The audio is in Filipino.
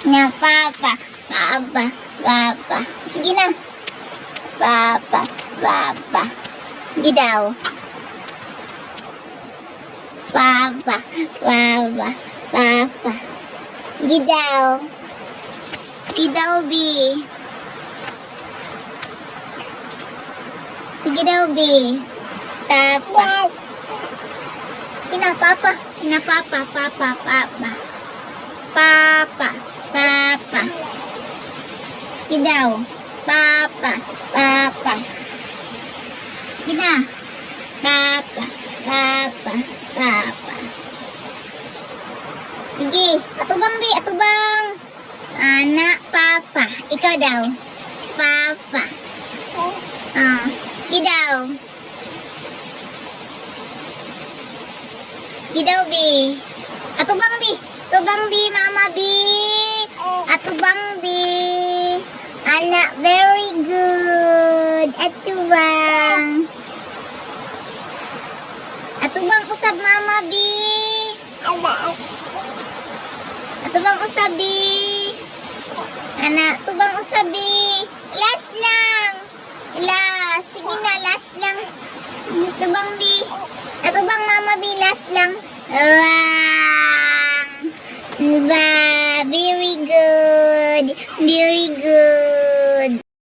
Na papa. Papa. Papa. Sige na. Papa. Papa. Sige daw. Papa. Papa. Papa. Sige daw. Sige daw, B. Sige daw, B. Papa. Sina papa. Sina papa. Papa. Papa. Papa. Papa. Sige daw. Papa. Papa. Sige na. Papa. Papa. Papa. Sige. Atubang, B. Atubang. Anak, papa. Ikaw daw. Papa. Sige daw. Sige daw, B. Atubang, B. Atubang, B. Mama, B. Atubang, B. Anak, very good. Atubang. Atubang usab, Mama, B. Atubang usab, B. Anak, tubang usab, B. Last lang. Last. Sige na, last lang. Tubang, B. Atubang, Mama, B. Last lang. Wow. Wow. Very good. Very good.